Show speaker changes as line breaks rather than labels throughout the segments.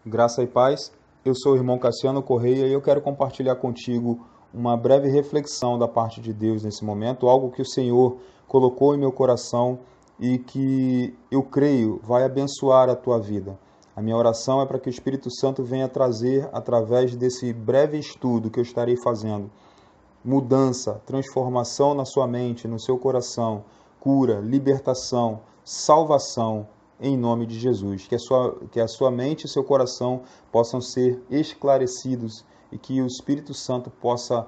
Graça e paz, eu sou o irmão Cassiano Correia e eu quero compartilhar contigo uma breve reflexão da parte de Deus nesse momento, algo que o Senhor colocou em meu coração e que eu creio vai abençoar a tua vida. A minha oração é para que o Espírito Santo venha trazer, através desse breve estudo que eu estarei fazendo, mudança, transformação na sua mente, no seu coração, cura, libertação, salvação, em nome de Jesus. Que a sua mente e seu coração possam ser esclarecidos e que o Espírito Santo possa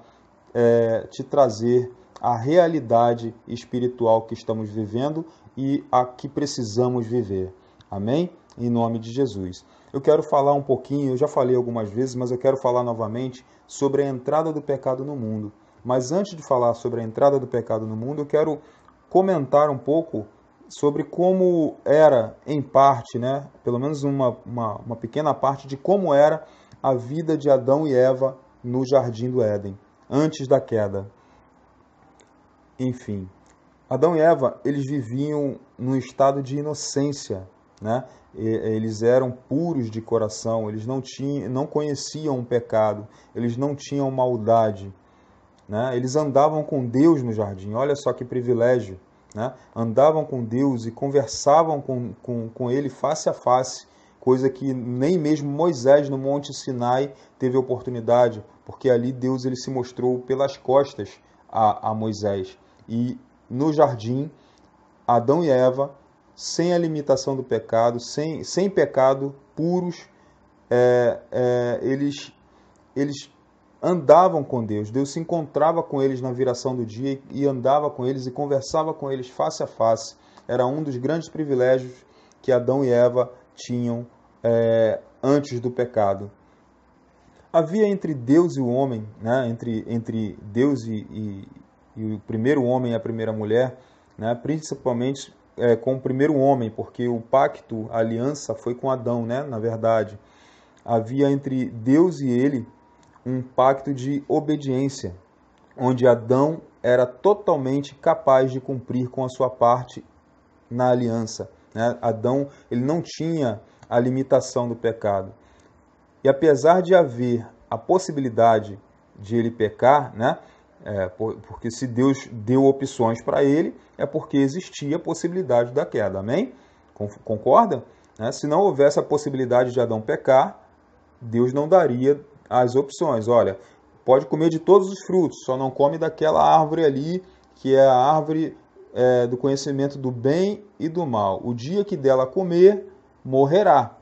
te trazer a realidade espiritual que estamos vivendo e a que precisamos viver. Amém? Em nome de Jesus. Eu quero falar um pouquinho, eu já falei algumas vezes, mas eu quero falar novamente sobre a entrada do pecado no mundo. Mas antes de falar sobre a entrada do pecado no mundo, eu quero comentar um pouco sobre como era, em parte, né, pelo menos uma pequena parte, de como era a vida de Adão e Eva no Jardim do Éden, antes da queda. Enfim, Adão e Eva, eles viviam num estado de inocência, né? Eles eram puros de coração, eles não conheciam o pecado, eles não tinham maldade, né? Eles andavam com Deus no jardim, olha só que privilégio, né? Andavam com Deus e conversavam com Ele face a face, coisa que nem mesmo Moisés no Monte Sinai teve oportunidade, porque ali Deus ele se mostrou pelas costas a Moisés. E no jardim, Adão e Eva, sem a limitação do pecado, sem pecado, puros, eles andavam com Deus. Deus se encontrava com eles na viração do dia e andava com eles e conversava com eles face a face. Era um dos grandes privilégios que Adão e Eva tinham antes do pecado. Havia entre Deus e o homem, né, entre Deus e o primeiro homem e a primeira mulher, né, principalmente com o primeiro homem, porque o pacto, a aliança foi com Adão, né, na verdade. Havia entre Deus e ele um pacto de obediência, onde Adão era totalmente capaz de cumprir com a sua parte na aliança, né? Adão ele não tinha a limitação do pecado. E apesar de haver a possibilidade de ele pecar, né? Porque se Deus deu opções para ele, é porque existia a possibilidade da queda, amém? Concorda? Né? Se não houvesse a possibilidade de Adão pecar, Deus não daria as opções. Olha, pode comer de todos os frutos, só não come daquela árvore ali, que é a árvore do conhecimento do bem e do mal. O dia que dela comer, morrerá.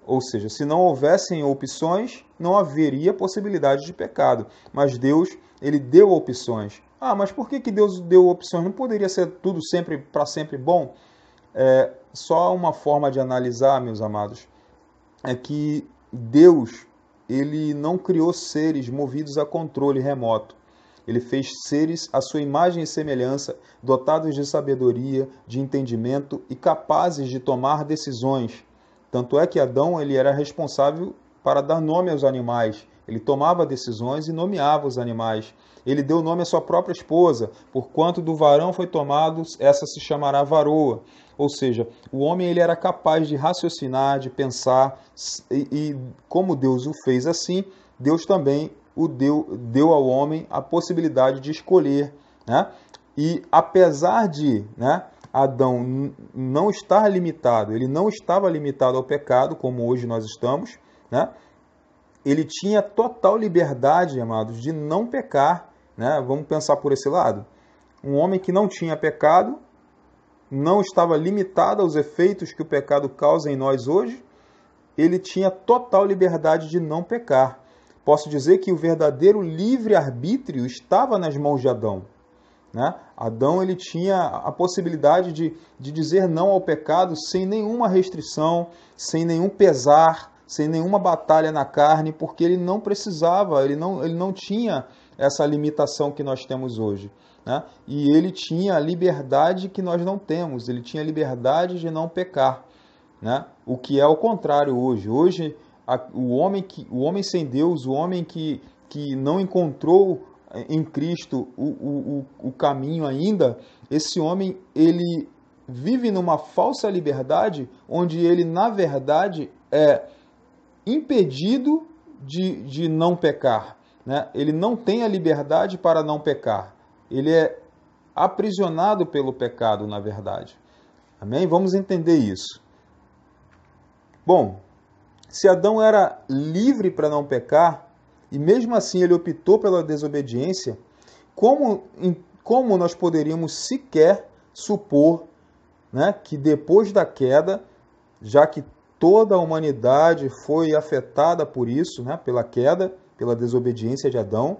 Ou seja, se não houvessem opções, não haveria possibilidade de pecado. Mas Deus, ele deu opções. Ah, mas por que Deus deu opções? Não poderia ser tudo sempre para sempre bom? Só uma forma de analisar, meus amados, é que Deus, ele não criou seres movidos a controle remoto. Ele fez seres à sua imagem e semelhança, dotados de sabedoria, de entendimento e capazes de tomar decisões. Tanto é que Adão ele era responsável para dar nome aos animais. Ele tomava decisões e nomeava os animais. Ele deu nome à sua própria esposa, porquanto do varão foi tomado, essa se chamará varoa. Ou seja, o homem ele era capaz de raciocinar, de pensar, e como Deus o fez assim, Deus também deu ao homem a possibilidade de escolher, né? E apesar de, né, Adão não estar limitado, ele não estava limitado ao pecado, como hoje nós estamos, né? Ele tinha total liberdade, amados, de não pecar, né? Vamos pensar por esse lado. Um homem que não tinha pecado, não estava limitado aos efeitos que o pecado causa em nós hoje, ele tinha total liberdade de não pecar. Posso dizer que o verdadeiro livre-arbítrio estava nas mãos de Adão. Né? Adão ele tinha a possibilidade de dizer não ao pecado sem nenhuma restrição, sem nenhum pesar, sem nenhuma batalha na carne, porque ele não precisava, ele não tinha essa limitação que nós temos hoje. Né? E ele tinha a liberdade que nós não temos, ele tinha a liberdade de não pecar. Né? O que é o contrário hoje. Hoje, o homem sem Deus, o homem que não encontrou em Cristo o caminho ainda, esse homem ele vive numa falsa liberdade, onde ele, na verdade, impedido de não pecar, né? Ele não tem a liberdade para não pecar. Ele é aprisionado pelo pecado, na verdade. Amém? Vamos entender isso. Bom, se Adão era livre para não pecar, e mesmo assim ele optou pela desobediência, como nós poderíamos sequer supor, né, que depois da queda, já que toda a humanidade foi afetada por isso, né, pela queda, pela desobediência de Adão,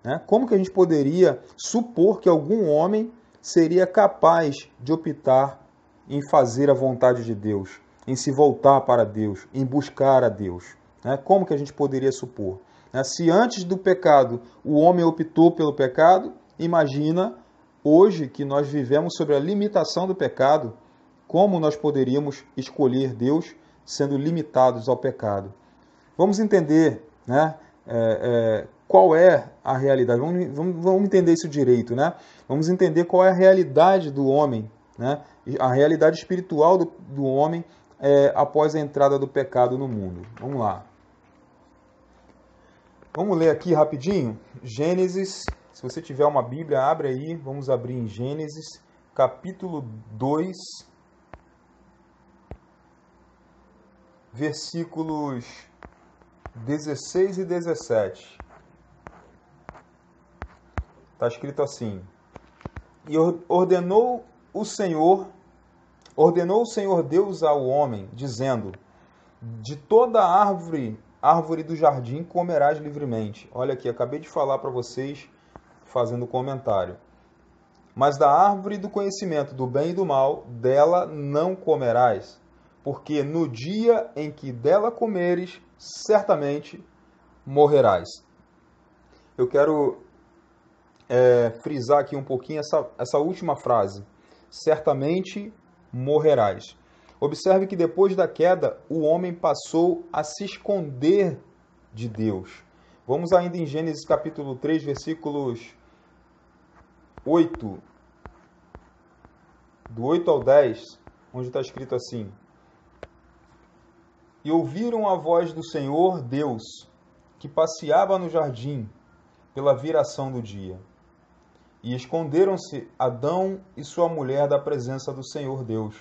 né, como que a gente poderia supor que algum homem seria capaz de optar em fazer a vontade de Deus, em se voltar para Deus, em buscar a Deus? Né? Como que a gente poderia supor? Se antes do pecado o homem optou pelo pecado, imagina hoje que nós vivemos sobre a limitação do pecado, como nós poderíamos escolher Deus sendo limitados ao pecado? Vamos entender, né, qual é a realidade. Vamos entender isso direito, né? Vamos entender qual é a realidade do homem, né? A realidade espiritual do homem após a entrada do pecado no mundo. Vamos lá. Vamos ler aqui rapidinho. Gênesis, se você tiver uma Bíblia, abre aí. Vamos abrir em Gênesis, capítulo 2, versículos 16 e 17. Está escrito assim: E ordenou o Senhor Deus ao homem, dizendo: De toda árvore do jardim comerás livremente. Olha aqui, acabei de falar para vocês, fazendo comentário. Mas da árvore do conhecimento do bem e do mal, dela não comerás, porque no dia em que dela comeres, certamente morrerás. Eu quero frisar aqui um pouquinho essa última frase. Certamente morrerás. Observe que depois da queda, o homem passou a se esconder de Deus. Vamos ainda em Gênesis capítulo 3, versículos 8, do 8 ao 10, onde está escrito assim: E ouviram a voz do Senhor Deus, que passeava no jardim pela viração do dia. E esconderam-se Adão e sua mulher da presença do Senhor Deus,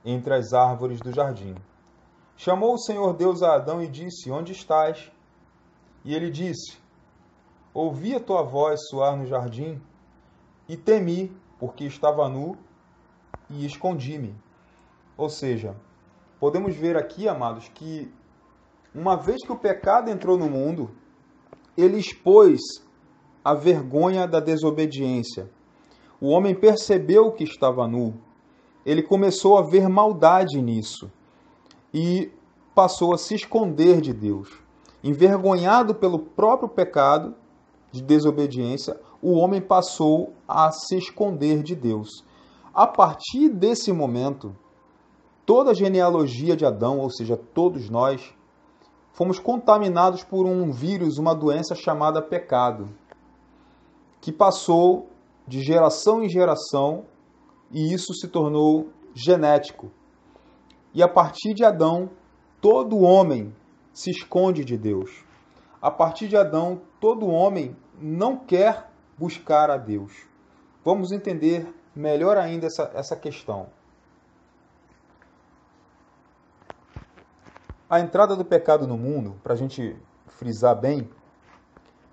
entre as árvores do jardim. Chamou o Senhor Deus a Adão e disse: Onde estás? E ele disse: Ouvi a tua voz soar no jardim, e temi, porque estava nu, e escondi-me. Ou seja, podemos ver aqui, amados, que uma vez que o pecado entrou no mundo, ele expôs a vergonha da desobediência. O homem percebeu que estava nu. Ele começou a ver maldade nisso e passou a se esconder de Deus. Envergonhado pelo próprio pecado de desobediência, o homem passou a se esconder de Deus. A partir desse momento, toda a genealogia de Adão, ou seja, todos nós, fomos contaminados por um vírus, uma doença chamada pecado, que passou de geração em geração, e isso se tornou genético. E a partir de Adão, todo homem se esconde de Deus. A partir de Adão, todo homem não quer buscar a Deus. Vamos entender melhor ainda essa questão. A entrada do pecado no mundo, para a gente frisar bem,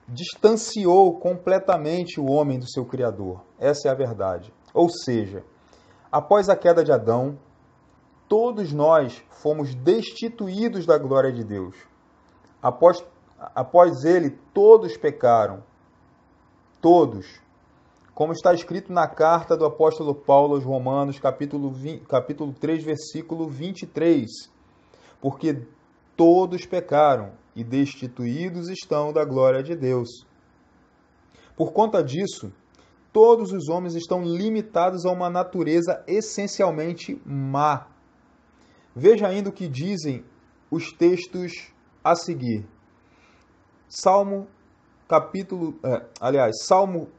distanciou completamente o homem do seu Criador. Essa é a verdade. Ou seja, após a queda de Adão, todos nós fomos destituídos da glória de Deus. Após ele, todos pecaram. Todos. Como está escrito na carta do apóstolo Paulo aos Romanos, capítulo 3, versículo 23. Porque todos pecaram e destituídos estão da glória de Deus. Por conta disso, todos os homens estão limitados a uma natureza essencialmente má. Veja ainda o que dizem os textos a seguir. Salmo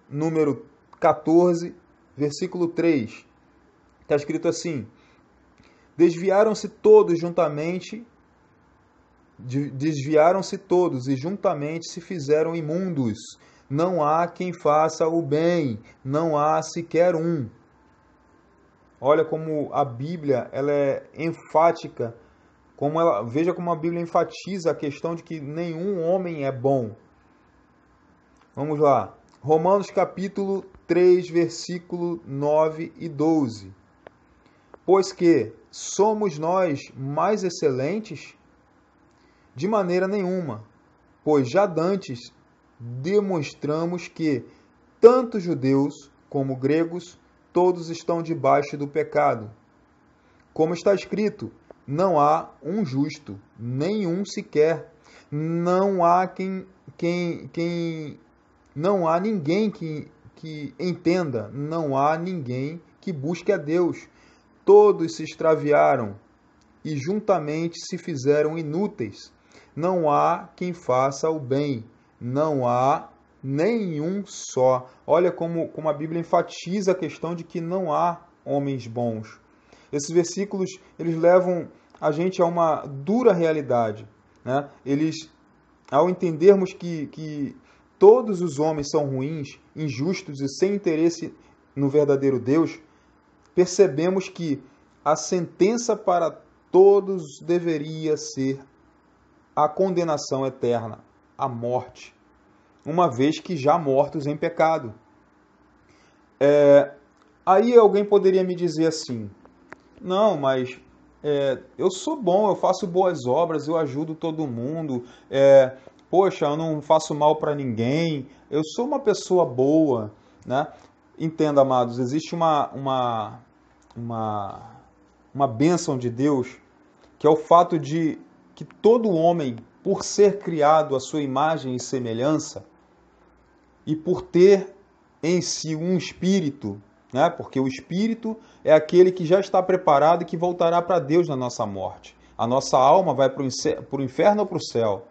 número 14, versículo 3. Está escrito assim: Desviaram-se todos juntamente Desviaram-se todos e juntamente se fizeram imundos. Não há quem faça o bem, não há sequer um. Olha como a Bíblia ela é enfática, veja como a Bíblia enfatiza a questão de que nenhum homem é bom. Vamos lá. Romanos capítulo 3, versículo 9 e 12. Pois que somos nós mais excelentes? De maneira nenhuma, pois já dantes demonstramos que tanto judeus como gregos todos estão debaixo do pecado. Como está escrito, não há um justo, nenhum sequer. Não há não há ninguém que entenda, não há ninguém que busque a Deus. Todos se extraviaram e juntamente se fizeram inúteis. Não há quem faça o bem, não há nenhum só. Olha como a Bíblia enfatiza a questão de que não há homens bons. Esses versículos, eles levam a gente a uma dura realidade, né? Eles, ao entendermos que todos os homens são ruins, injustos e sem interesse no verdadeiro Deus, percebemos que a sentença para todos deveria ser a condenação eterna, a morte, uma vez que já mortos em pecado. Aí alguém poderia me dizer assim, não, mas eu sou bom, eu faço boas obras, eu ajudo todo mundo, poxa, eu não faço mal para ninguém, eu sou uma pessoa boa, né? Entenda, amados, existe uma bênção de Deus, que é o fato de que todo homem, por ser criado à sua imagem e semelhança, e por ter em si um espírito, né? Porque o espírito é aquele que já está preparado e que voltará para Deus na nossa morte. A nossa alma vai para o inferno ou para o céu.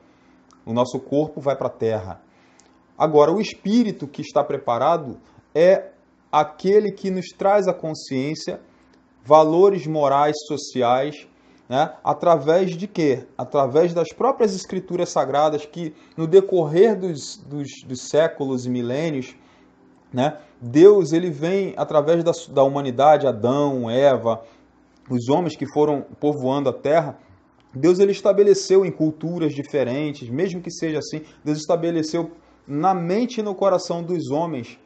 O nosso corpo vai para a terra. Agora, o espírito que está preparado é aquele que nos traz à consciência valores morais, sociais, né? Através de quê? Através das próprias escrituras sagradas que, no decorrer dos séculos e milênios, né? Deus ele vem através da humanidade, Adão, Eva, os homens que foram povoando a terra. Deus ele estabeleceu em culturas diferentes, mesmo que seja assim, Deus estabeleceu na mente e no coração dos homens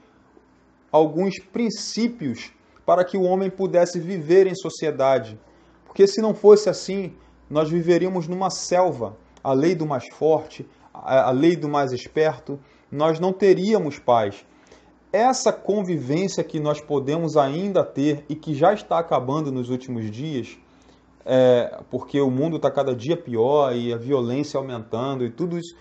alguns princípios para que o homem pudesse viver em sociedade. Porque se não fosse assim, nós viveríamos numa selva, a lei do mais forte, a lei do mais esperto, nós não teríamos paz. Essa convivência que nós podemos ainda ter e que já está acabando nos últimos dias, porque o mundo está cada dia pior e a violência aumentando e tudo isso,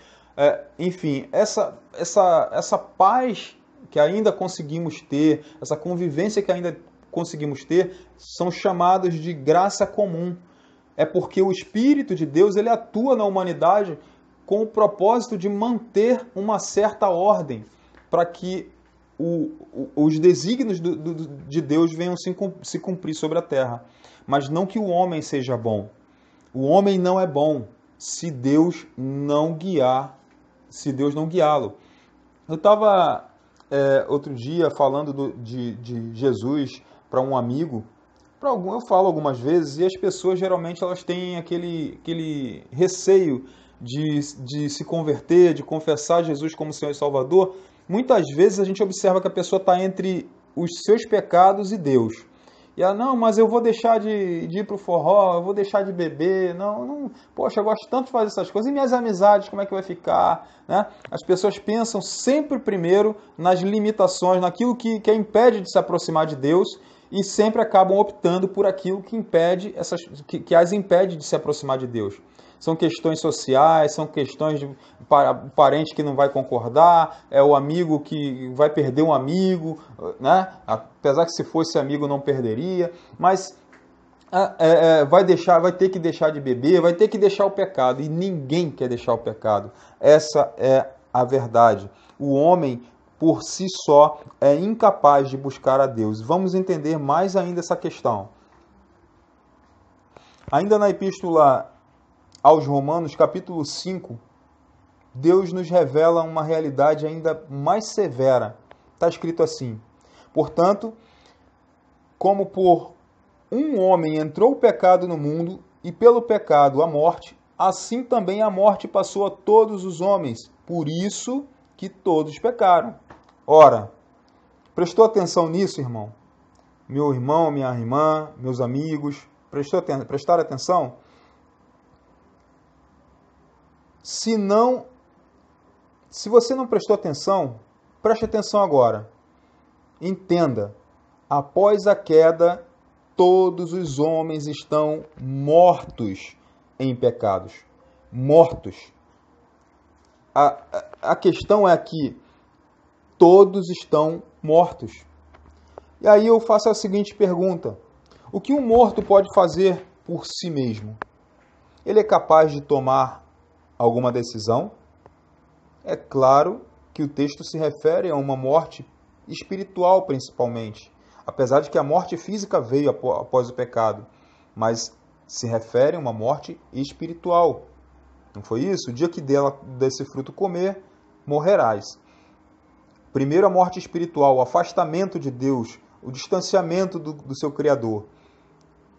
enfim, essa paz que ainda conseguimos ter, essa convivência que ainda conseguimos ter, são chamados de graça comum. É porque o Espírito de Deus ele atua na humanidade com o propósito de manter uma certa ordem, para que os desígnios de Deus venham se cumprir sobre a terra. Mas não que o homem seja bom. O homem não é bom se Deus não guiá-lo. Eu estava outro dia falando de Jesus para um amigo, eu falo algumas vezes, e as pessoas geralmente elas têm aquele receio de se converter, de confessar Jesus como Senhor e Salvador. Muitas vezes a gente observa que a pessoa está entre os seus pecados e Deus. E ela, não, mas eu vou deixar de ir para o forró, eu vou deixar de beber, não, poxa, eu gosto tanto de fazer essas coisas, e minhas amizades, como é que vai ficar? Né? As pessoas pensam sempre primeiro nas limitações, naquilo que impede de se aproximar de Deus, e sempre acabam optando por aquilo que as impede de se aproximar de Deus. São questões sociais, são questões de parente que não vai concordar, é o amigo que vai perder um amigo, né? Apesar que se fosse amigo não perderia, mas vai ter que deixar de beber, vai ter que deixar o pecado, e ninguém quer deixar o pecado. Essa é a verdade. O homem, por si só, é incapaz de buscar a Deus. Vamos entender mais ainda essa questão. Ainda na epístola aos Romanos, capítulo 5, Deus nos revela uma realidade ainda mais severa. Está escrito assim: portanto, como por um homem entrou o pecado no mundo, e pelo pecado a morte, assim também a morte passou a todos os homens, por isso que todos pecaram. Ora, prestou atenção nisso, irmão? Meu irmão, minha irmã, meus amigos, prestaram atenção? Se você não prestou atenção, preste atenção agora. Entenda, após a queda, todos os homens estão mortos em pecados. Mortos. A questão é que todos estão mortos. E aí eu faço a seguinte pergunta: o que um morto pode fazer por si mesmo? Ele é capaz de tomar alguma decisão? É claro que o texto se refere a uma morte espiritual, principalmente. Apesar de que a morte física veio após o pecado, mas se refere a uma morte espiritual. Não foi isso? O dia que desse fruto comer, morrerás. Primeiro a morte espiritual, o afastamento de Deus, o distanciamento do seu Criador,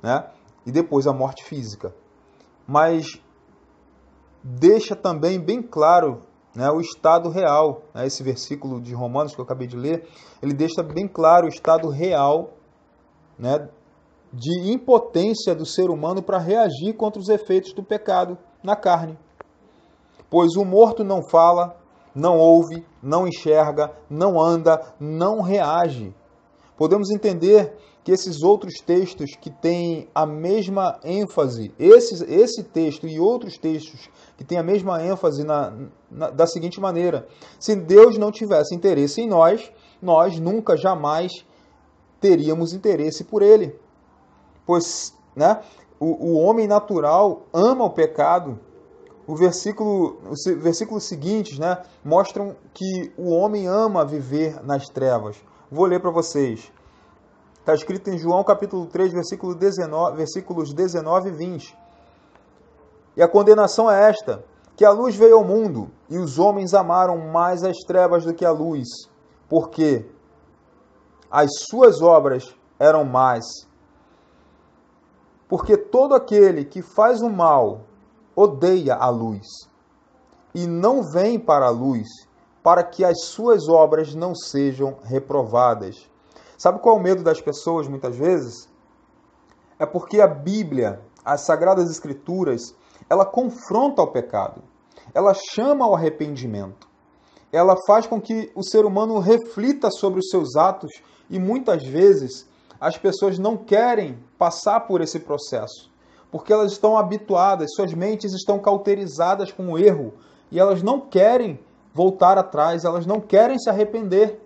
né? E depois a morte física. Mas deixa também bem claro, né, o estado real, né? Esse versículo de Romanos que eu acabei de ler, ele deixa bem claro o estado real, né, de impotência do ser humano para reagir contra os efeitos do pecado na carne. Pois o morto não fala, não ouve, não enxerga, não anda, não reage. Podemos entender que esses outros textos que têm a mesma ênfase, esse texto e outros textos que têm a mesma ênfase da seguinte maneira: se Deus não tivesse interesse em nós, nós nunca, jamais teríamos interesse por Ele. Pois, né, o homem natural ama o pecado. Os versículos seguintes, né, mostram que o homem ama viver nas trevas. Vou ler para vocês. Está escrito em João capítulo 3, versículos 19 e 20. E a condenação é esta: que a luz veio ao mundo, e os homens amaram mais as trevas do que a luz, porque as suas obras eram más. Porque todo aquele que faz o mal odeia a luz, e não vem para a luz, para que as suas obras não sejam reprovadas. Sabe qual é o medo das pessoas, muitas vezes? É porque a Bíblia, as Sagradas Escrituras, ela confronta o pecado. Ela chama ao arrependimento. Ela faz com que o ser humano reflita sobre os seus atos e muitas vezes as pessoas não querem passar por esse processo, porque elas estão habituadas, suas mentes estão cauterizadas com o erro e elas não querem voltar atrás, elas não querem se arrepender.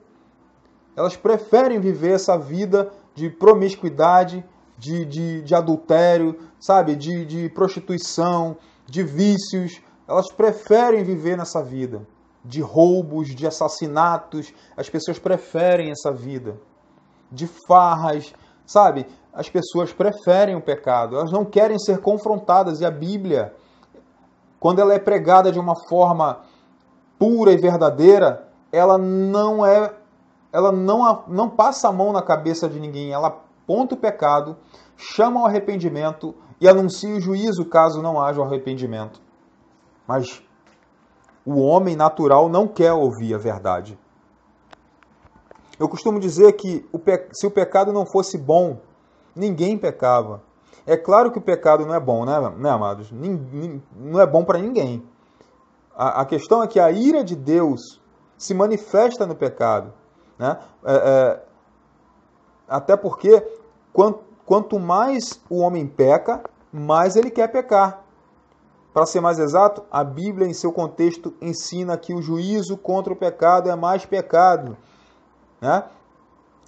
Elas preferem viver essa vida de promiscuidade, de adultério, sabe? De prostituição, de vícios. Elas preferem viver nessa vida. De roubos, de assassinatos. As pessoas preferem essa vida. De farras, sabe? As pessoas preferem o pecado. Elas não querem ser confrontadas. E a Bíblia, quando ela é pregada de uma forma pura e verdadeira, ela não passa a mão na cabeça de ninguém, ela aponta o pecado, chama ao arrependimento e anuncia o juízo caso não haja o arrependimento. Mas o homem natural não quer ouvir a verdade. Eu costumo dizer que se o pecado não fosse bom, ninguém pecava. É claro que o pecado não é bom, né, amados? Não é bom para ninguém. A questão é que a ira de Deus se manifesta no pecado. Né? Até porque quanto mais o homem peca, mais ele quer pecar. Para ser mais exato, a Bíblia, em seu contexto, ensina que o juízo contra o pecado é mais pecado. Né?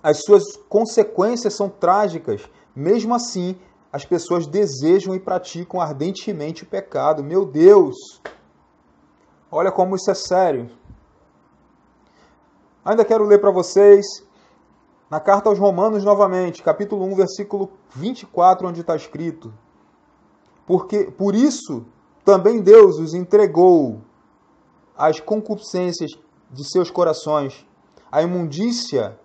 As suas consequências são trágicas. Mesmo assim, as pessoas desejam e praticam ardentemente o pecado. Meu Deus! Olha como isso é sério. Ainda quero ler para vocês na carta aos Romanos novamente, capítulo 1, versículo 24, onde está escrito: por isso Também Deus os entregou às concupiscências de seus corações, a imundícia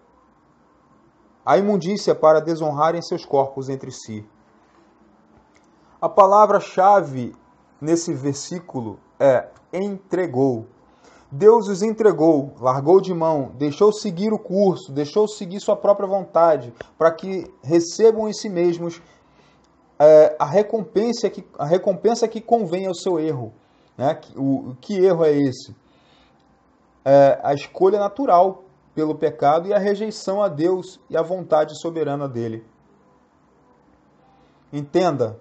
para desonrarem seus corpos entre si. A palavra-chave nesse versículo é entregou. Deus os entregou, largou de mão, deixou seguir o curso, deixou seguir sua própria vontade, para que recebam em si mesmos a recompensa que convém ao seu erro. Né? Que erro é esse? A escolha natural pelo pecado e a rejeição a Deus e a vontade soberana dele. Entenda,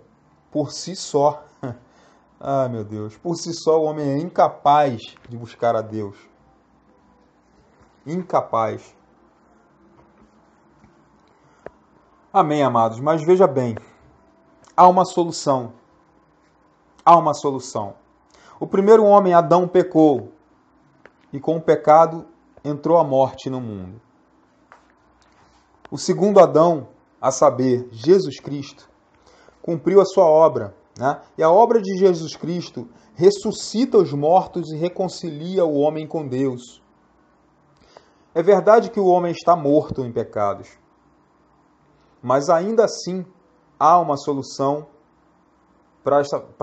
por si só, meu Deus, por si só o homem é incapaz de buscar a Deus. Incapaz. Amém, amados, mas veja bem, há uma solução. Há uma solução. O primeiro homem, Adão, pecou. E com o pecado entrou a morte no mundo. O segundo Adão, a saber, Jesus Cristo, cumpriu a sua obra. Né? E a obra de Jesus Cristo ressuscita os mortos e reconcilia o homem com Deus. É verdade que o homem está morto em pecados. Mas ainda assim há uma solução para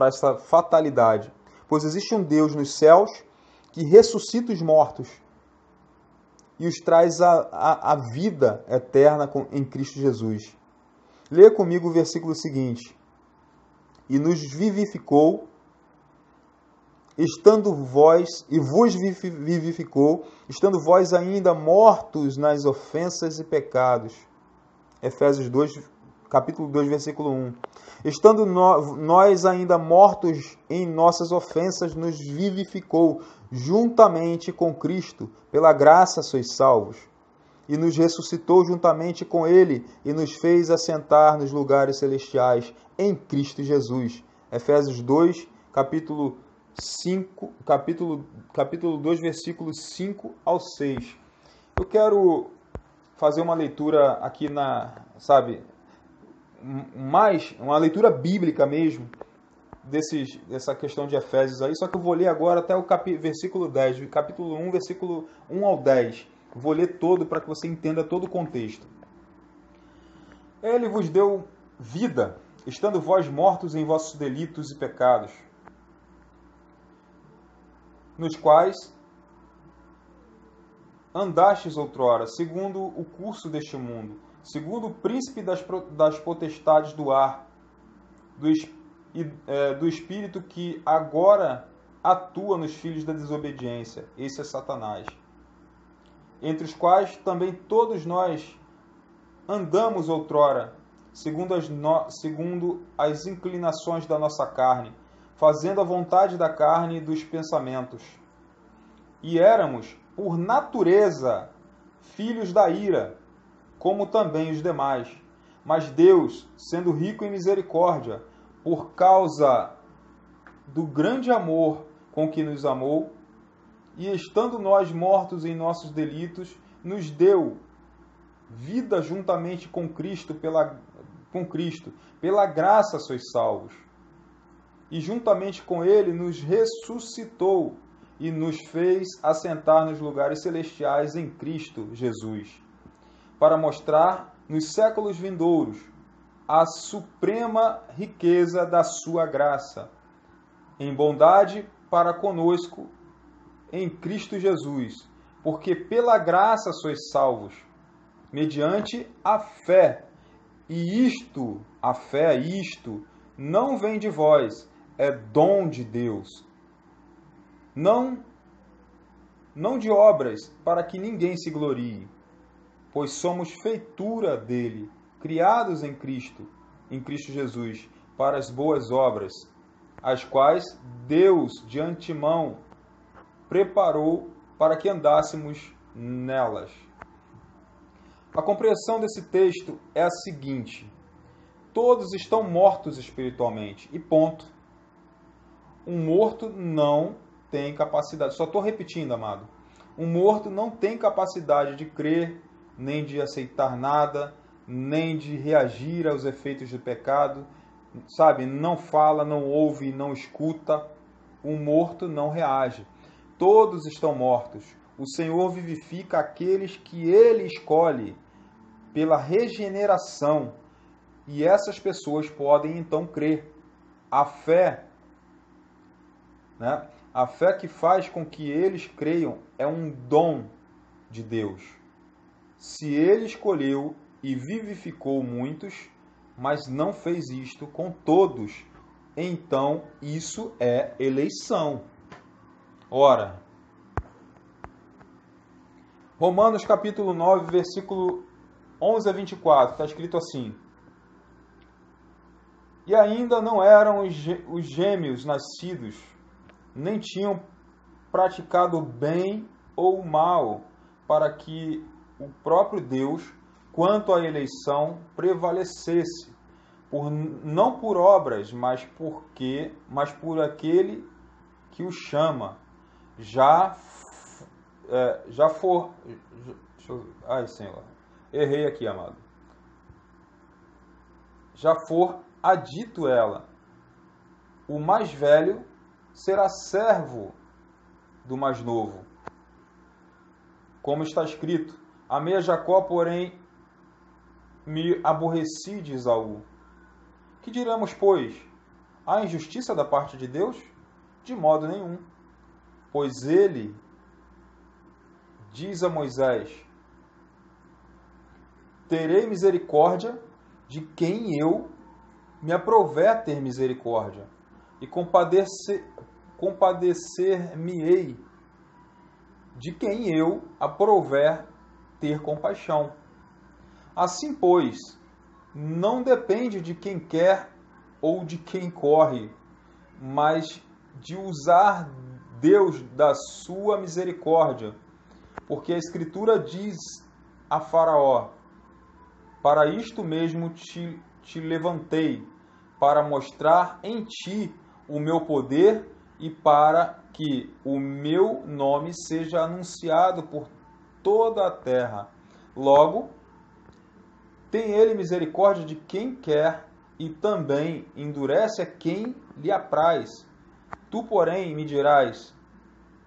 essa fatalidade. Pois existe um Deus nos céus que ressuscita os mortos e os traz à vida eterna em Cristo Jesus. Leia comigo o versículo seguinte. E nos vivificou, estando vós, e vos vivificou, estando vós ainda mortos nas ofensas e pecados. Efésios 2, capítulo 2, versículo 1. Estando nós ainda mortos em nossas ofensas, nos vivificou juntamente com Cristo, pela graça sois salvos. E nos ressuscitou juntamente com Ele e nos fez assentar nos lugares celestiais em Cristo Jesus. Efésios 2, capítulo 2, versículos 5 ao 6. Eu quero fazer uma leitura aqui mais uma leitura bíblica mesmo, dessa questão de Efésios aí, só que eu vou ler agora até o versículo 10, capítulo 1, versículo 1 ao 10. Vou ler todo para que você entenda todo o contexto. Ele vos deu vida, estando vós mortos em vossos delitos e pecados, nos quais andastes outrora, segundo o curso deste mundo, segundo o príncipe das potestades do ar, do espírito que agora atua nos filhos da desobediência. Esse é Satanás. Entre os quais também todos nós andamos outrora, segundo as inclinações da nossa carne, fazendo a vontade da carne e dos pensamentos. E éramos, por natureza, filhos da ira, como também os demais. Mas Deus, sendo rico em misericórdia, por causa do grande amor com que nos amou, e estando nós mortos em nossos delitos, nos deu vida juntamente com Cristo, pela graça sois salvos. E juntamente com Ele nos ressuscitou e nos fez assentar nos lugares celestiais em Cristo Jesus, para mostrar nos séculos vindouros a suprema riqueza da sua graça, em bondade para conosco em Cristo Jesus, porque pela graça sois salvos, mediante a fé. E isto não vem de vós, é dom de Deus. Não de obras, para que ninguém se glorie, pois somos feitura dele, criados em Cristo Jesus, para as boas obras, as quais Deus de antemão preparou para que andássemos nelas. A compreensão desse texto é a seguinte: todos estão mortos espiritualmente, e ponto. Um morto não tem capacidade, só estou repetindo, amado, um morto não tem capacidade de crer, nem de aceitar nada, nem de reagir aos efeitos do pecado, sabe, não fala, não ouve, não escuta. O morto não reage. Todos estão mortos. O Senhor vivifica aqueles que Ele escolhe pela regeneração. E essas pessoas podem então crer. A fé, né? A fé que faz com que eles creiam é um dom de Deus. Se Ele escolheu e vivificou muitos, mas não fez isto com todos, então isso é eleição. Ora, Romanos capítulo 9, versículo 11 a 24, está escrito assim: E ainda não eram os gêmeos nascidos, nem tinham praticado bem ou mal, para que o próprio Deus, quanto à eleição, prevalecesse, não por obras, mas por aquele que o chama. Ai, Senhor, errei aqui, amado. Já for adito ela, o mais velho será servo do mais novo. Como está escrito, amei a Jacó, porém me aborreci de Esaú. Que diremos, pois? Há injustiça da parte de Deus? De modo nenhum. Pois ele diz a Moisés: terei misericórdia de quem eu me aprouver ter misericórdia, e compadecer-me-ei de quem eu aprouver ter compaixão. Assim, pois, não depende de quem quer ou de quem corre, mas de usar Deus da sua misericórdia. Porque a Escritura diz a Faraó: para isto mesmo te levantei, para mostrar em ti o meu poder e para que o meu nome seja anunciado por toda a terra. Logo, tem ele misericórdia de quem quer e também endurece a quem lhe apraz. Tu, porém, me dirás: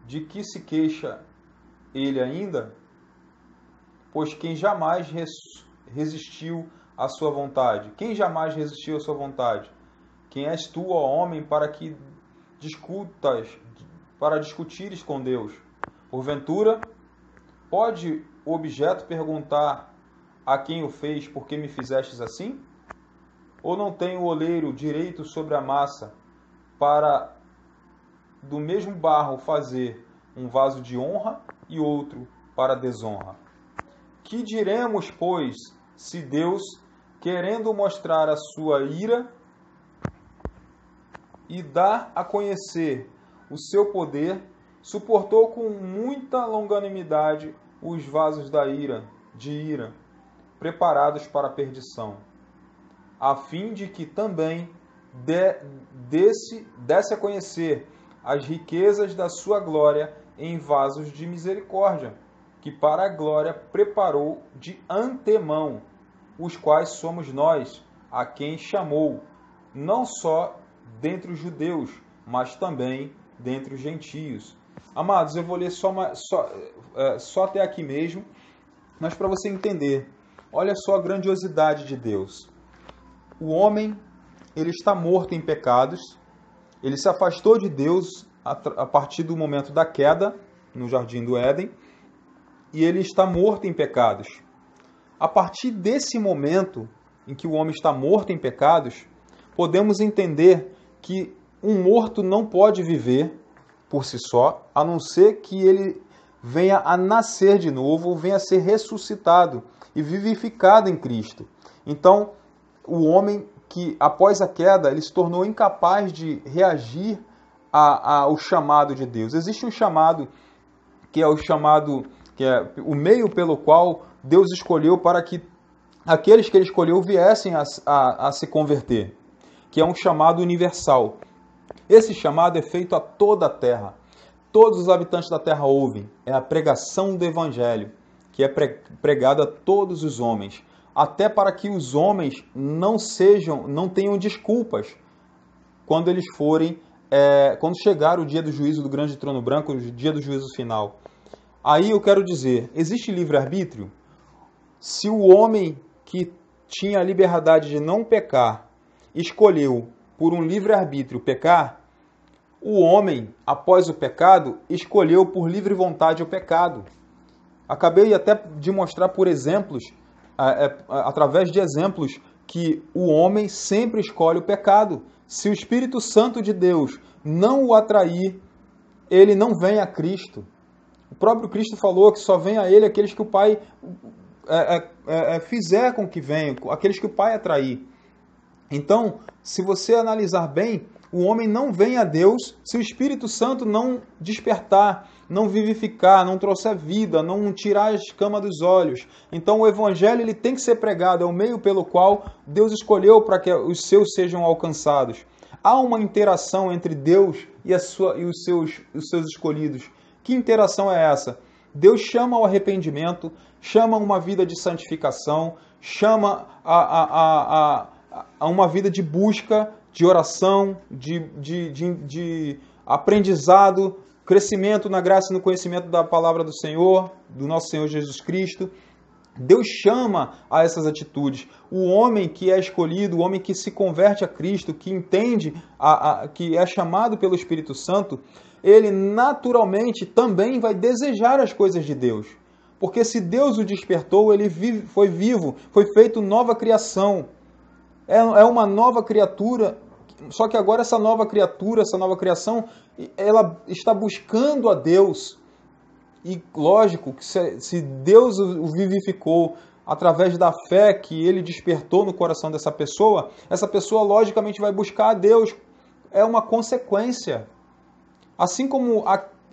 de que se queixa ele ainda? Pois quem jamais resistiu à sua vontade? Quem jamais resistiu à sua vontade? Quem és tu, ó homem, para discutires com Deus? Porventura, pode o objeto perguntar a quem o fez: por que me fizestes assim? Ou não tem o oleiro direito sobre a massa, para do mesmo barro fazer um vaso de honra e outro para desonra? Que diremos, pois, se Deus, querendo mostrar a sua ira e dar a conhecer o seu poder, suportou com muita longanimidade os vasos de ira, preparados para a perdição, a fim de que também desse a conhecer as riquezas da sua glória em vasos de misericórdia, que para a glória preparou de antemão, os quais somos nós, a quem chamou, não só dentre os judeus, mas também dentre os gentios. Amados, eu vou ler só até aqui mesmo, mas para você entender, olha só a grandiosidade de Deus. O homem, ele está morto em pecados, ele se afastou de Deus a partir do momento da queda no Jardim do Éden, e ele está morto em pecados. A partir desse momento em que o homem está morto em pecados, podemos entender que um morto não pode viver por si só, a não ser que ele venha a nascer de novo, venha a ser ressuscitado e vivificado em Cristo. Então, o homem que, após a queda, ele se tornou incapaz de reagir ao chamado de Deus. Existe um chamado que é o meio pelo qual Deus escolheu para que aqueles que ele escolheu viessem a se converter, que é um chamado universal. Esse chamado é feito a toda a terra. Todos os habitantes da terra ouvem. É a pregação do Evangelho, que é pregada a todos os homens. até para que os homens não tenham desculpas quando eles quando chegar o dia do juízo do grande trono branco, o dia do juízo final. Aí eu quero dizer, existe livre-arbítrio? Se o homem que tinha a liberdade de não pecar escolheu por um livre-arbítrio pecar, o homem, após o pecado, escolheu por livre vontade o pecado. Acabei até de mostrar por exemplos, através de exemplos, que o homem sempre escolhe o pecado. Se o Espírito Santo de Deus não o atrair, ele não vem a Cristo. O próprio Cristo falou que só vem a ele aqueles que o Pai fizer com que venham, aqueles que o Pai atrair. Então, se você analisar bem, o homem não vem a Deus se o Espírito Santo não despertar, não vivificar, não trouxer vida, não tirar a escama dos olhos. Então o Evangelho ele tem que ser pregado, é o meio pelo qual Deus escolheu para que os seus sejam alcançados. Há uma interação entre Deus e os seus escolhidos. Que interação é essa? Deus chama ao arrependimento, chama uma vida de santificação, chama a uma vida de busca, de oração, de aprendizado, crescimento na graça e no conhecimento da palavra do Senhor, do nosso Senhor Jesus Cristo. Deus chama a essas atitudes. O homem que é escolhido, o homem que se converte a Cristo, que entende, que é chamado pelo Espírito Santo, ele naturalmente também vai desejar as coisas de Deus. Porque se Deus o despertou, ele foi vivo, foi feito nova criação. É uma nova criatura, só que agora essa nova criatura, essa nova criação, ela está buscando a Deus. E lógico que se Deus o vivificou através da fé que ele despertou no coração dessa pessoa, essa pessoa logicamente vai buscar a Deus. É uma consequência. Assim como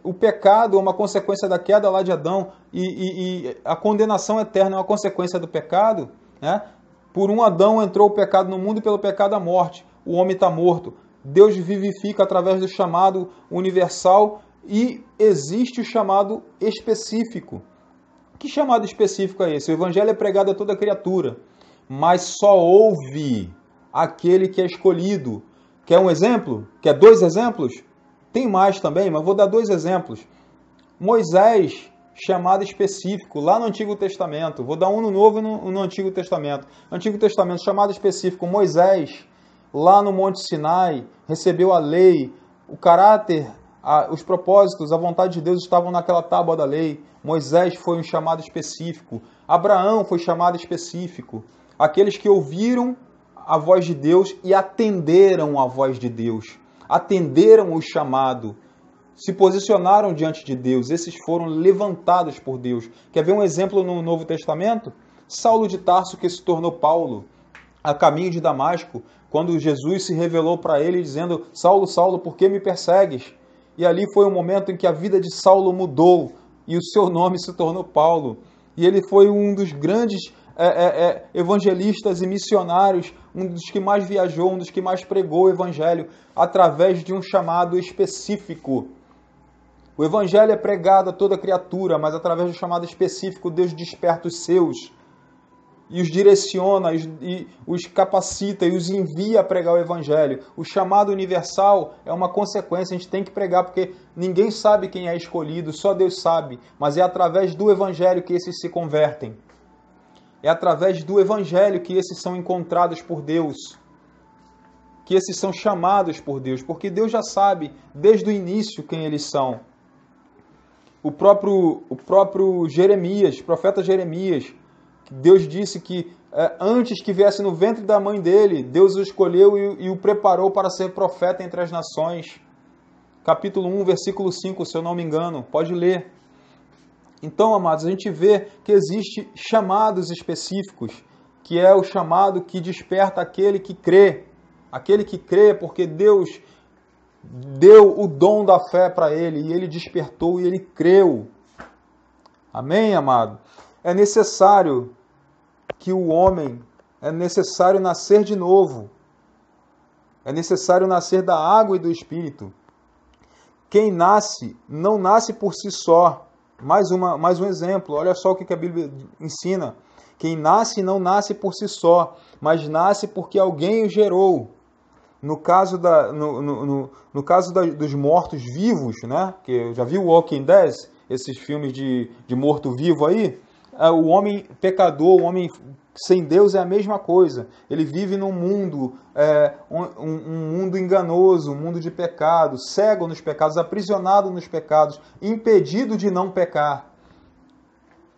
o pecado é uma consequência da queda lá de Adão e a condenação eterna é uma consequência do pecado, né? Por um Adão entrou o pecado no mundo e pelo pecado a morte. O homem está morto. Deus vivifica através do chamado universal e existe o chamado específico. Que chamado específico é esse? O evangelho é pregado a toda criatura, mas só ouve aquele que é escolhido. Quer um exemplo? Quer 2 exemplos? Tem mais também, mas vou dar 2 exemplos. Moisés, chamado específico, lá no Antigo Testamento. Vou dar um no Novo e no Antigo Testamento. Antigo Testamento, chamado específico. Moisés, lá no Monte Sinai, recebeu a lei, o caráter, os propósitos, a vontade de Deus estavam naquela tábua da lei. Moisés foi um chamado específico. Abraão foi chamado específico. Aqueles que ouviram a voz de Deus e atenderam a voz de Deus. Atenderam o chamado. Se posicionaram diante de Deus, esses foram levantados por Deus. Quer ver um exemplo no Novo Testamento? Saulo de Tarso, que se tornou Paulo, a caminho de Damasco, quando Jesus se revelou para ele dizendo: Saulo, Saulo, por que me persegues? E ali foi o momento em que a vida de Saulo mudou e o seu nome se tornou Paulo. E ele foi um dos grandes evangelistas e missionários, um dos que mais viajou, um dos que mais pregou o evangelho, através de um chamado específico. O evangelho é pregado a toda criatura, mas através do chamado específico, Deus desperta os seus e os direciona, e os capacita e os envia a pregar o evangelho. O chamado universal é uma consequência, a gente tem que pregar, porque ninguém sabe quem é escolhido, só Deus sabe, mas é através do evangelho que esses se convertem. É através do evangelho que esses são encontrados por Deus, que esses são chamados por Deus, porque Deus já sabe desde o início quem eles são. O próprio Jeremias, profeta Jeremias, Deus disse que antes que viesse no ventre da mãe dele, Deus o escolheu e o preparou para ser profeta entre as nações. Capítulo 1, versículo 5, se eu não me engano. Pode ler. Então, amados, a gente vê que existe chamados específicos, que é o chamado que desperta aquele que crê. Aquele que crê porque Deus deu o dom da fé para ele, e ele despertou e ele creu. Amém, amado? É necessário que o homem, é necessário nascer de novo. É necessário nascer da água e do Espírito. Quem nasce, não nasce por si só. Mais um exemplo, olha só o que a Bíblia ensina. Quem nasce não nasce por si só, mas nasce porque alguém o gerou. No caso, dos mortos-vivos, né? Que eu já vi o Walking Dead, esses filmes de morto-vivo aí, o homem pecador, o homem sem Deus é a mesma coisa. Ele vive num mundo, um mundo enganoso, um mundo de pecado, cego nos pecados, aprisionado nos pecados, impedido de não pecar.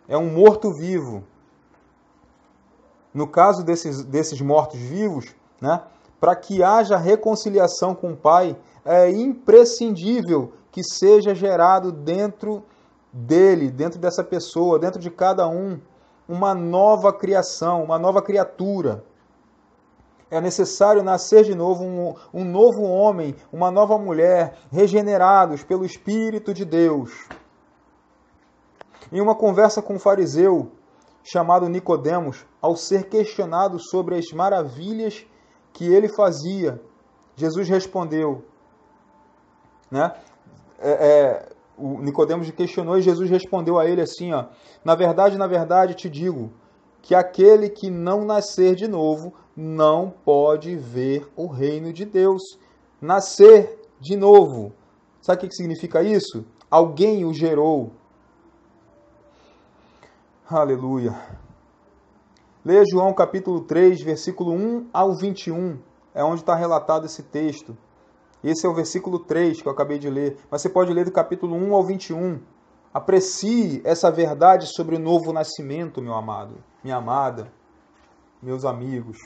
É um morto-vivo. No caso desses mortos-vivos, né, para que haja reconciliação com o Pai, é imprescindível que seja gerado dentro dele, dentro dessa pessoa, dentro de cada um, uma nova criação, uma nova criatura. É necessário nascer de novo, um novo homem, uma nova mulher, regenerados pelo Espírito de Deus. Em uma conversa com um fariseu chamado Nicodemos, ao ser questionado sobre as maravilhas que ele fazia, Jesus respondeu, né? O Nicodemos questionou e Jesus respondeu a ele assim, ó: na verdade te digo que aquele que não nascer de novo não pode ver o reino de Deus. Nascer de novo. Sabe o que significa isso? Alguém o gerou. Aleluia. Leia João capítulo 3, versículo 1 ao 21. É onde está relatado esse texto. Esse é o versículo 3 que eu acabei de ler. Mas você pode ler do capítulo 1 ao 21. Aprecie essa verdade sobre o novo nascimento, meu amado, minha amada, meus amigos.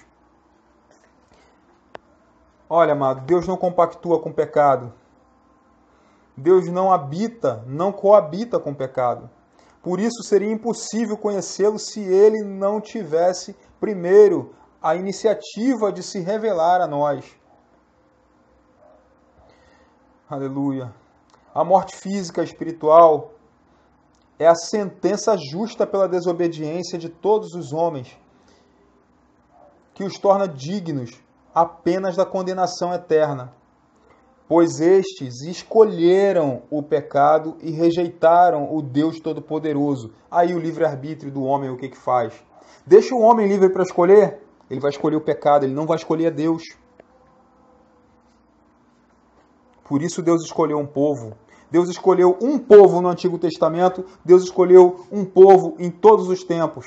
Olha, amado, Deus não compactua com o pecado. Deus não coabita com o pecado. Por isso seria impossível conhecê-lo se ele não tivesse, primeiro, a iniciativa de se revelar a nós. Aleluia. A morte física e espiritual é a sentença justa pela desobediência de todos os homens, que os torna dignos apenas da condenação eterna, pois estes escolheram o pecado e rejeitaram o Deus Todo-Poderoso. Aí o livre-arbítrio do homem, o que faz? Deixa o homem livre para escolher, ele vai escolher o pecado, ele não vai escolher a Deus. Por isso Deus escolheu um povo. Deus escolheu um povo no Antigo Testamento, Deus escolheu um povo em todos os tempos.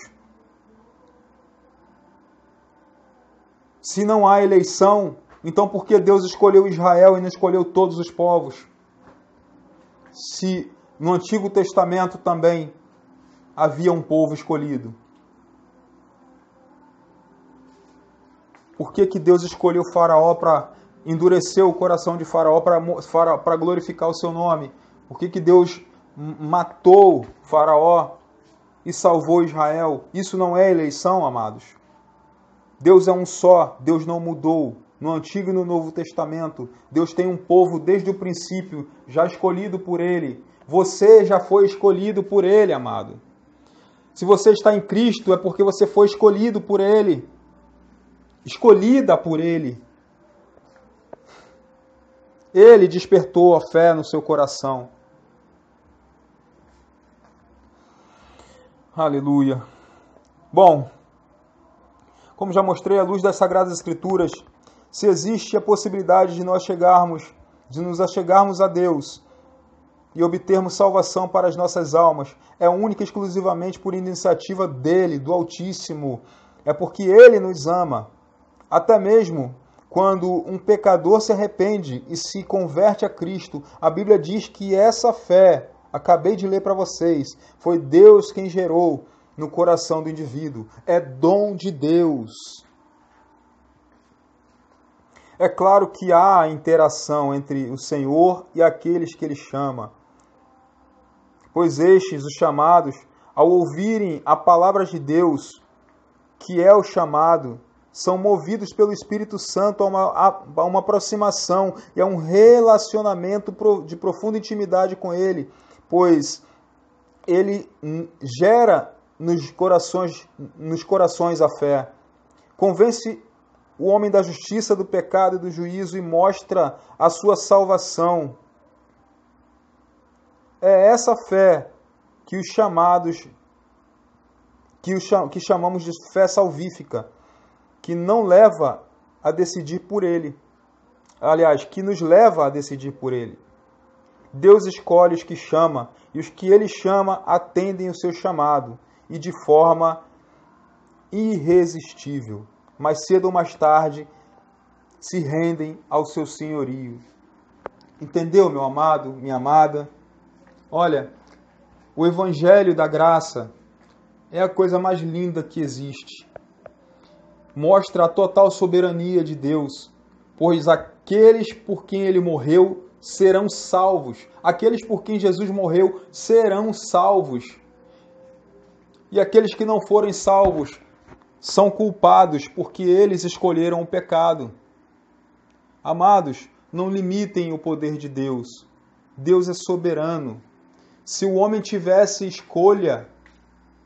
Se não há eleição, então por que Deus escolheu Israel e não escolheu todos os povos? Se no Antigo Testamento também havia um povo escolhido. Por que Deus escolheu Faraó para endurecer o coração de Faraó para glorificar o seu nome? Por que Deus matou Faraó e salvou Israel? Isso não é eleição, amados. Deus é um só, Deus não mudou. No Antigo e no Novo Testamento, Deus tem um povo desde o princípio, já escolhido por Ele. Você já foi escolhido por Ele, amado. Se você está em Cristo, é porque você foi escolhido por Ele. Escolhida por Ele. Ele despertou a fé no seu coração. Aleluia. Bom, como já mostrei à luz das Sagradas Escrituras, se existe a possibilidade de nos achegarmos a Deus e obtermos salvação para as nossas almas, é única e exclusivamente por iniciativa dele, do Altíssimo. É porque Ele nos ama. Até mesmo quando um pecador se arrepende e se converte a Cristo, a Bíblia diz que essa fé, acabei de ler para vocês, foi Deus quem gerou no coração do indivíduo. É dom de Deus. É claro que há interação entre o Senhor e aqueles que Ele chama, pois estes, os chamados, ao ouvirem a palavra de Deus, que é o chamado, são movidos pelo Espírito Santo a uma aproximação e a um relacionamento de profunda intimidade com Ele, pois Ele gera nos corações a fé. Convence o homem da justiça, do pecado e do juízo e mostra a sua salvação. É essa fé que os chamados que chamamos de fé salvífica, que não leva a decidir por Ele. Aliás, que nos leva a decidir por Ele. Deus escolhe os que chama, e os que Ele chama atendem o seu chamado, e de forma irresistível. Mais cedo ou mais tarde, se rendem ao seu senhorio. Entendeu, meu amado, minha amada? Olha, o Evangelho da Graça é a coisa mais linda que existe. Mostra a total soberania de Deus, pois aqueles por quem Ele morreu serão salvos. Aqueles por quem Jesus morreu serão salvos. E aqueles que não forem salvos são culpados porque eles escolheram o pecado. Amados, não limitem o poder de Deus. Deus é soberano. Se o homem tivesse escolha,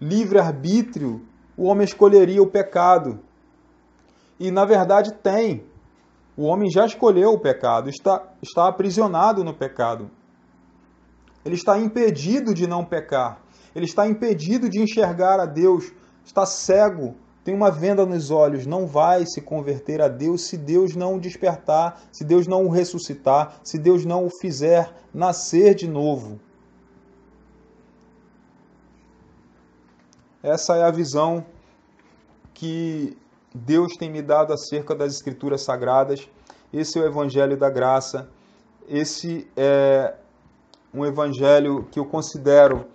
livre-arbítrio, o homem escolheria o pecado. E na verdade tem. O homem já escolheu o pecado, está aprisionado no pecado. Ele está impedido de não pecar. Ele está impedido de enxergar a Deus. Está cego, tem uma venda nos olhos. Não vai se converter a Deus se Deus não o despertar, se Deus não o ressuscitar, se Deus não o fizer nascer de novo. Essa é a visão que Deus tem me dado acerca das Escrituras Sagradas. Esse é o Evangelho da Graça. Esse é um evangelho que eu considero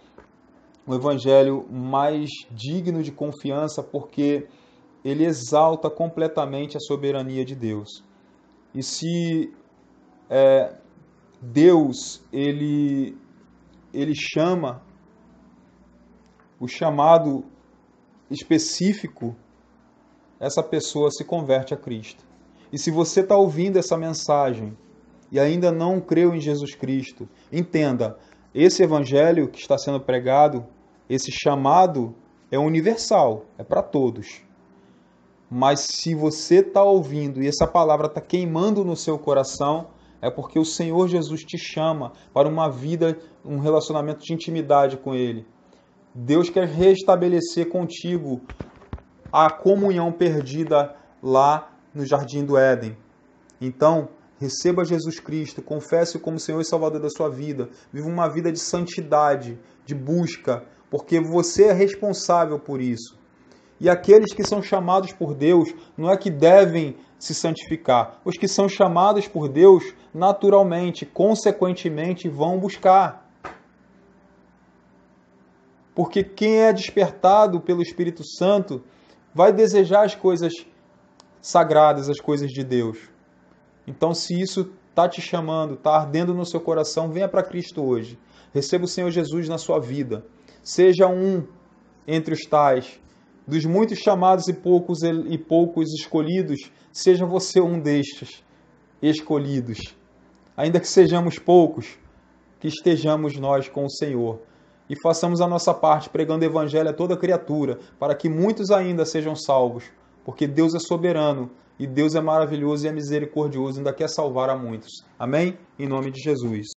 um evangelho mais digno de confiança, porque ele exalta completamente a soberania de Deus. E se Deus ele chama, o chamado específico, essa pessoa se converte a Cristo. E se você está ouvindo essa mensagem e ainda não creu em Jesus Cristo, entenda, esse evangelho que está sendo pregado, esse chamado é universal, é para todos. Mas se você está ouvindo e essa palavra está queimando no seu coração, é porque o Senhor Jesus te chama para uma vida, um relacionamento de intimidade com Ele. Deus quer restabelecer contigo a comunhão perdida lá no Jardim do Éden. Então, receba Jesus Cristo, confesse-o como Senhor e Salvador da sua vida, viva uma vida de santidade, de busca, porque você é responsável por isso. E aqueles que são chamados por Deus, não é que devem se santificar. Os que são chamados por Deus, naturalmente, consequentemente, vão buscar. Porque quem é despertado pelo Espírito Santo vai desejar as coisas sagradas, as coisas de Deus. Então, se isso está te chamando, está ardendo no seu coração, venha para Cristo hoje. Receba o Senhor Jesus na sua vida. Seja um entre os tais. Dos muitos chamados e poucos escolhidos, seja você um destes escolhidos. Ainda que sejamos poucos, que estejamos nós com o Senhor. E façamos a nossa parte, pregando o Evangelho a toda criatura, para que muitos ainda sejam salvos. Porque Deus é soberano, e Deus é maravilhoso e é misericordioso, e ainda quer salvar a muitos. Amém? Em nome de Jesus.